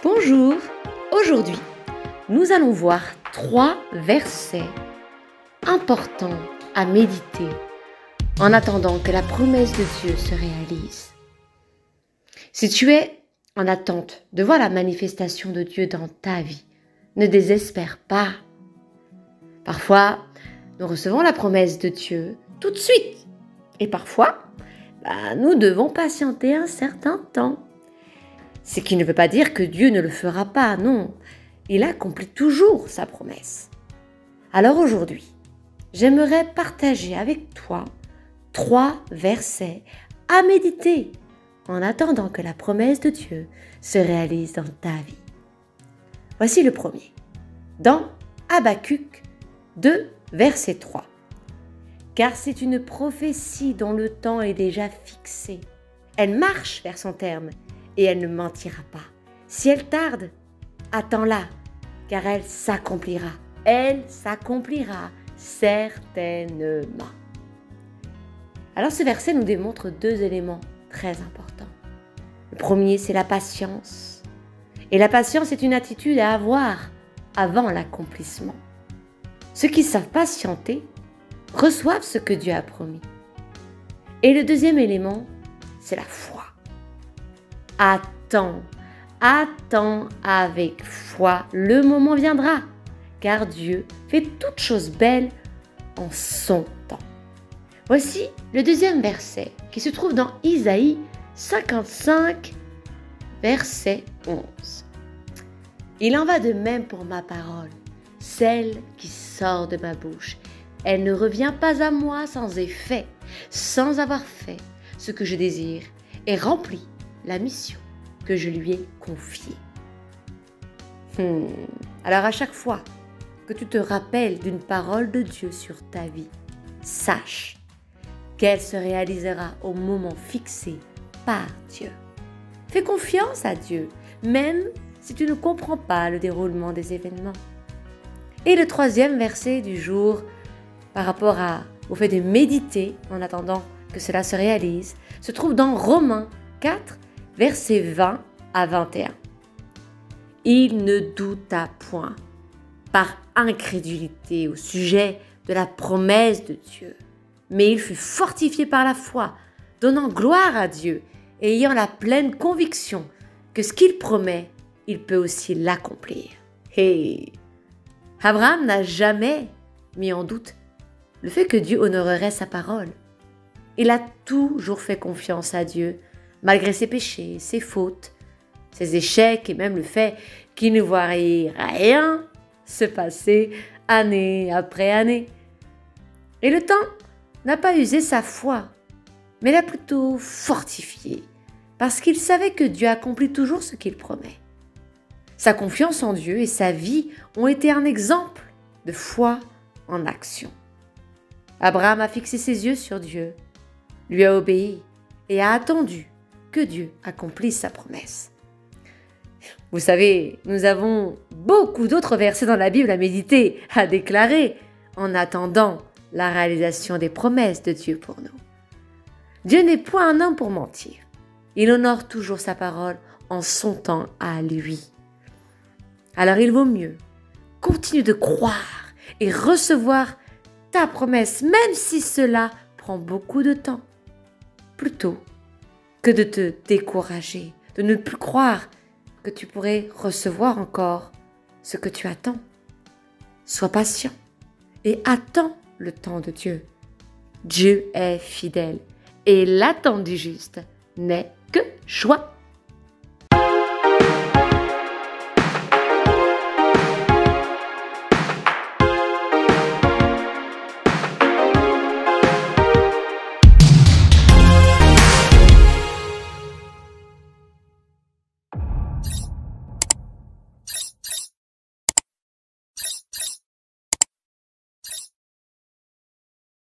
Bonjour, aujourd'hui nous allons voir 3 versets importants à méditer en attendant que la promesse de Dieu se réalise. Si tu es en attente de voir la manifestation de Dieu dans ta vie, ne désespère pas. Parfois, nous recevons la promesse de Dieu tout de suite et parfois, nous devons patienter un certain temps. Ce qui ne veut pas dire que Dieu ne le fera pas, non. Il accomplit toujours sa promesse. Alors aujourd'hui, j'aimerais partager avec toi 3 versets à méditer en attendant que la promesse de Dieu se réalise dans ta vie. Voici le premier. Dans Habacuc 2, verset 3. Car c'est une prophétie dont le temps est déjà fixé. Elle marche vers son terme et elle ne mentira pas. Si elle tarde, attends-la, car elle s'accomplira. Elle s'accomplira certainement. Alors ce verset nous démontre 2 éléments très importants. Le premier, c'est la patience. Et la patience est une attitude à avoir avant l'accomplissement. Ceux qui savent patienter reçoivent ce que Dieu a promis. Et le deuxième élément, c'est la foi. Attends avec foi, le moment viendra, car Dieu fait toutes choses belles en son temps. Voici le deuxième verset qui se trouve dans Isaïe 55, verset 11. Il en va de même pour ma parole, celle qui sort de ma bouche. Elle ne revient pas à moi sans effet, sans avoir fait ce que je désire et rempli la mission que je lui ai confiée. Alors à chaque fois que tu te rappelles d'une parole de Dieu sur ta vie, sache qu'elle se réalisera au moment fixé par Dieu. Fais confiance à Dieu, même si tu ne comprends pas le déroulement des événements. Et le troisième verset du jour, par rapport au fait de méditer en attendant que cela se réalise, se trouve dans Romains 4, versets 20 à 21. Il ne douta point par incrédulité au sujet de la promesse de Dieu, mais il fut fortifié par la foi, donnant gloire à Dieu et ayant la pleine conviction que ce qu'il promet, il peut aussi l'accomplir. Hey! Abraham n'a jamais mis en doute le fait que Dieu honorerait sa parole. Il a toujours fait confiance à Dieu, malgré ses péchés, ses fautes, ses échecs et même le fait qu'il ne voyait rien se passer année après année. Et le temps n'a pas usé sa foi, mais l'a plutôt fortifié, parce qu'il savait que Dieu accomplit toujours ce qu'il promet. Sa confiance en Dieu et sa vie ont été un exemple de foi en action. Abraham a fixé ses yeux sur Dieu, lui a obéi et a attendu que Dieu accomplisse sa promesse. Vous savez, nous avons beaucoup d'autres versets dans la Bible à méditer, à déclarer, en attendant la réalisation des promesses de Dieu pour nous. Dieu n'est point un homme pour mentir. Il honore toujours sa parole en son temps à lui. Alors il vaut mieux continuer de croire et recevoir ta promesse, même si cela prend beaucoup de temps, plutôt que de te décourager, de ne plus croire que tu pourrais recevoir encore ce que tu attends. Sois patient et attends le temps de Dieu. Dieu est fidèle et l'attente du juste n'est que joie.